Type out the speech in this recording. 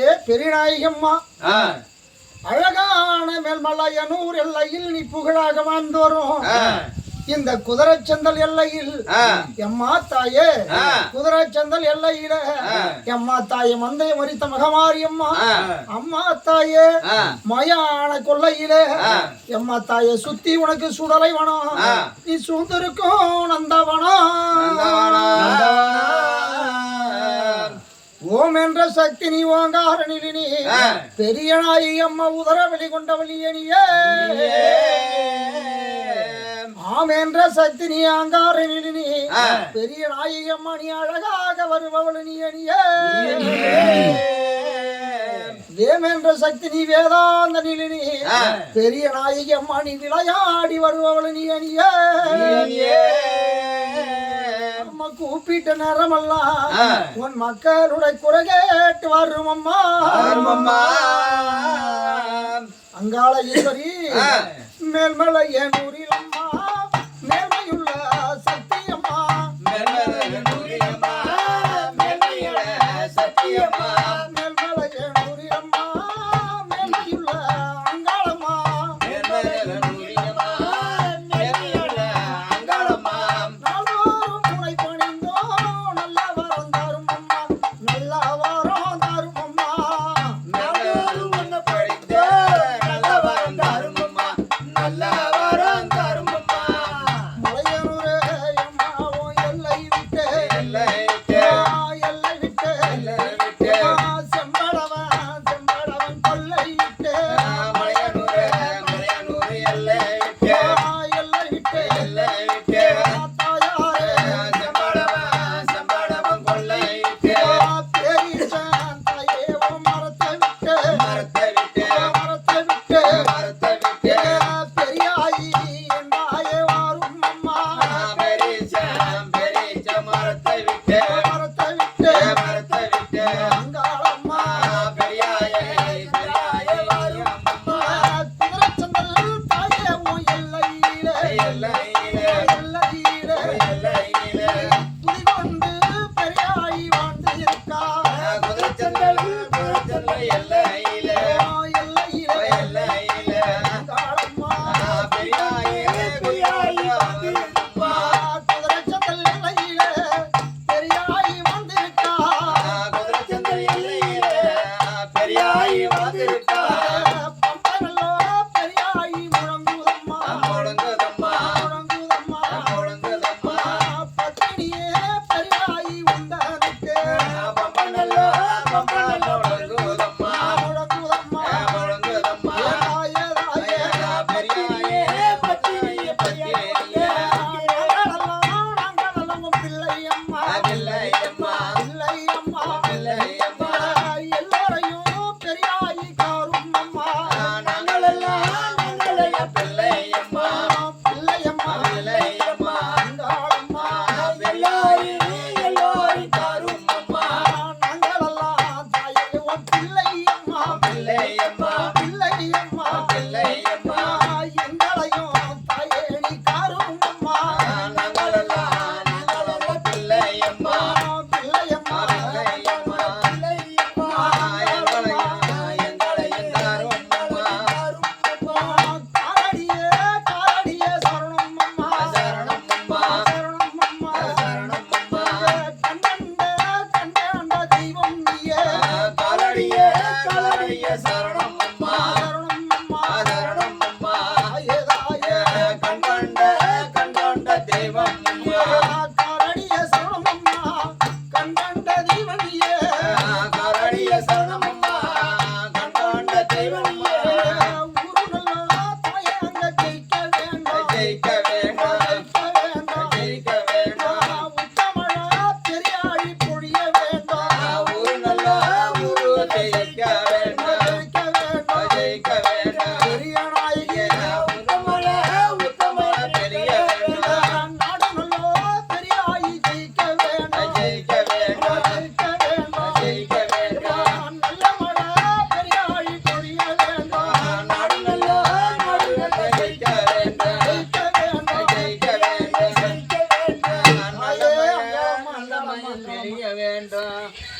தாயே பெரியநாயகம்மா அழகான மேல்மலையனூர் எல்லையில் நீ புகழாக வாழ்ந்தோரும் இந்த குதிரைச்சந்தல் எல்லையில் எம்மா தாயே குதிரைச்சந்தல் எல்லையில எம்மா தாயே மந்தைய மறித்த மகமாரி அம்மா அம்மா தாயே மயான கொல்லையில எம்மா தாயே சுத்தி உனக்கு சுடலை வனம் நீ சூழ்ந்திருக்கும் நந்தவனம் ஓம் என்ற சக்தி நீ ஓங்காரணில் நீ பெரிய நாயி அம்மா உதர வெளிகொண்டவளியனியே ஆம் என்ற சக்தி நீ அங்காரணில் நீ பெரிய நாயி அம்மா நீ அழகாக வருபவள் நீ அணியே வேம் என்ற சக்தி நீ வேதாந்த நிலினி பெரிய நாயகி அம்மா நீ விளையாடி வருபவள் நீ அணியே கூப்பிட்ட நேரமெல்லாம் உன் மக்களுடைய குறை கேட்டு வரும் அம்மா அங்காள ஈஸ்வரி மேல்மலையனூரில் அம்மா மேல்மையுள்ள சக்தி அம்மா மேல்மலையனூரில் அம்மா மேல்மலையனூரில் அம்மா மேல்மையுள்ள அங்காளம்மா சரணம்